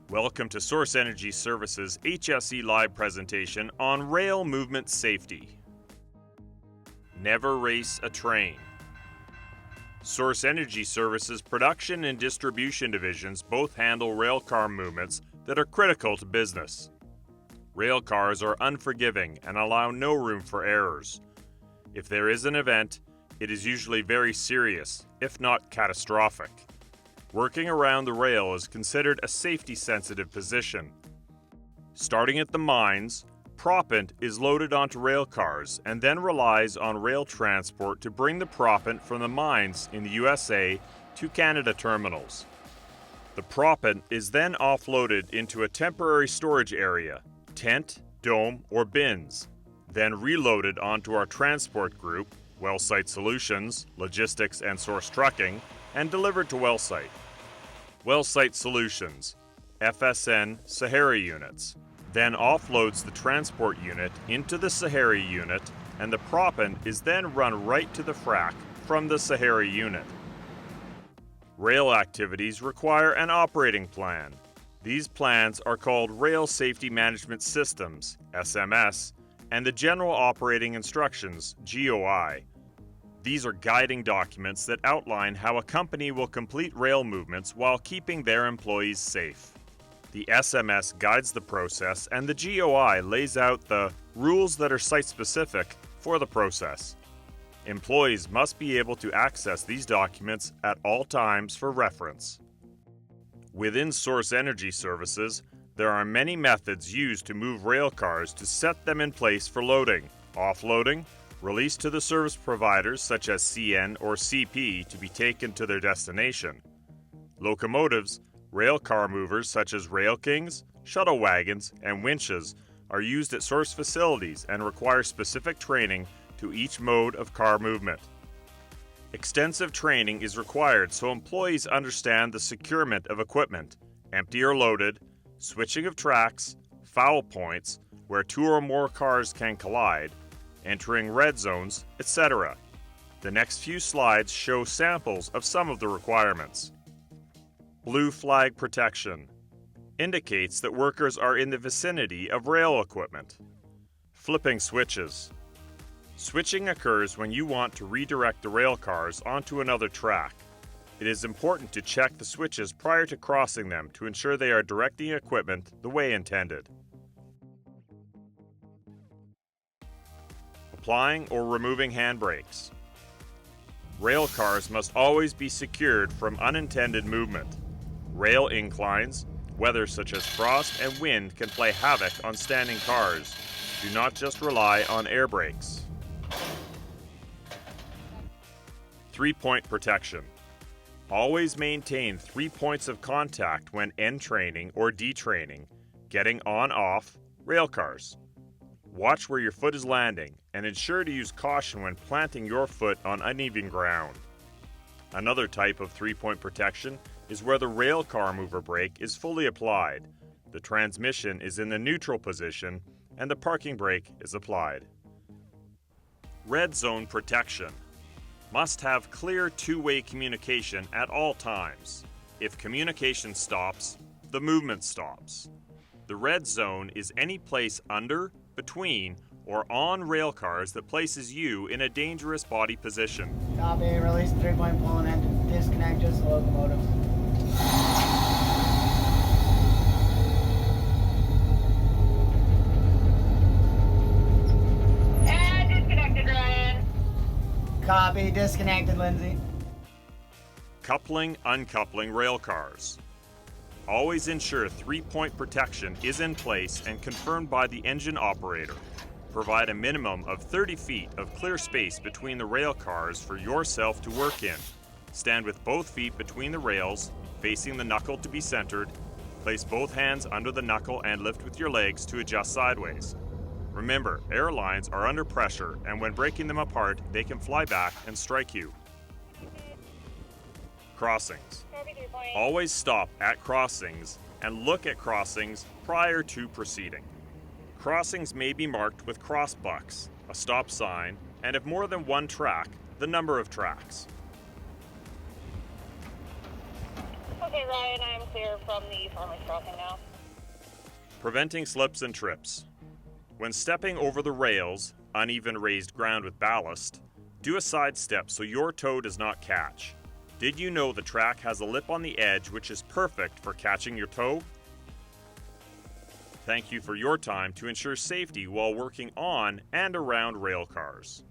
Welcome to Source Energy Services HSE Live presentation on rail movement safety. Never race a train. Source Energy Services production and distribution divisions both handle railcar movements that are critical to business. Railcars are unforgiving and allow no room for errors. If there is an event, it is usually very serious, if not catastrophic. Working around the rail is considered a safety-sensitive position. Starting at the mines, proppant is loaded onto rail cars and then relies on rail transport to bring the proppant from the mines in the USA to Canada terminals. The proppant is then offloaded into a temporary storage area, tent, dome, or bins, then reloaded onto our transport group, Well Site Solutions, Logistics and Source Trucking, and delivered to Well Site. Well Site Solutions, FSN Sahara units, then offloads the transport unit into the Sahara unit, and the proppant is then run right to the frac from the Sahara unit. Rail activities require an operating plan. These plans are called Rail Safety Management Systems, SMS, and the General Operating Instructions, GOI. These are guiding documents that outline how a company will complete rail movements while keeping their employees safe. The SMS guides the process, and the GOI lays out the rules that are site-specific for the process. Employees must be able to access these documents at all times for reference. Within Source Energy Services, there are many methods used to move railcars to set them in place for loading, offloading, release to the service providers such as CN or CP to be taken to their destination. Locomotives, rail car movers such as Rail Kings, shuttle wagons, and winches are used at source facilities and require specific training to each mode of car movement. Extensive training is required so employees understand the securement of equipment, empty or loaded, switching of tracks, foul points, where two or more cars can collide, entering red zones, etc. The next few slides show samples of some of the requirements. Blue flag protection indicates that workers are in the vicinity of rail equipment. Flipping switches. Switching occurs when you want to redirect the rail cars onto another track. It is important to check the switches prior to crossing them to ensure they are directing equipment the way intended. Applying or removing handbrakes. Rail cars must always be secured from unintended movement. Rail inclines, weather such as frost and wind can play havoc on standing cars. Do not just rely on air brakes. 3-point protection. Always maintain 3 points of contact when entraining or detraining, getting on/off railcars. Watch where your foot is landing and ensure to use caution when planting your foot on uneven ground. Another type of 3-point protection is where the rail car mover brake is fully applied, the transmission is in the neutral position, and the parking brake is applied. Red zone protection. Must have clear two-way communication at all times. If communication stops, the movement stops. The red zone is any place under, between, or on rail cars that places you in a dangerous body position. Copy, release 3-point pull and disconnect just the locomotives. And disconnected, Ryan. Copy, disconnected, Lindsay. Coupling, uncoupling rail cars. Always ensure 3-point protection is in place and confirmed by the engine operator. Provide a minimum of 30 feet of clear space between the rail cars for yourself to work in. Stand with both feet between the rails, facing the knuckle to be centered. Place both hands under the knuckle and lift with your legs to adjust sideways. Remember, airlines are under pressure, and when breaking them apart, they can fly back and strike you. Crossings. Always stop at crossings and look at crossings prior to proceeding. Crossings may be marked with cross bucks, a stop sign, and if more than one track, the number of tracks. Okay, Ryan, I am clear from the farmer's crossing now. Preventing slips and trips. When stepping over the rails, uneven raised ground with ballast, do a side step so your toe does not catch. Did you know the track has a lip on the edge which is perfect for catching your toe? Thank you for your time to ensure safety while working on and around rail cars.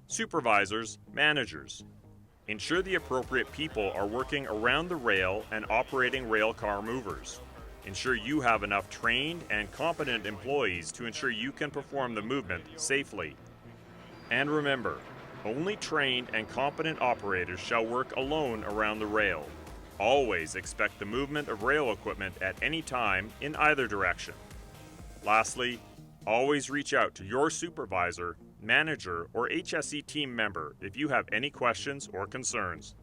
Supervisors, managers. Ensure the appropriate people are working around the rail and operating rail car movers. Ensure you have enough trained and competent employees to ensure you can perform the movement safely. And remember, only trained and competent operators shall work alone around the rail. Always expect the movement of rail equipment at any time in either direction. Lastly, always reach out to your supervisor, manager, or HSE team member if you have any questions or concerns.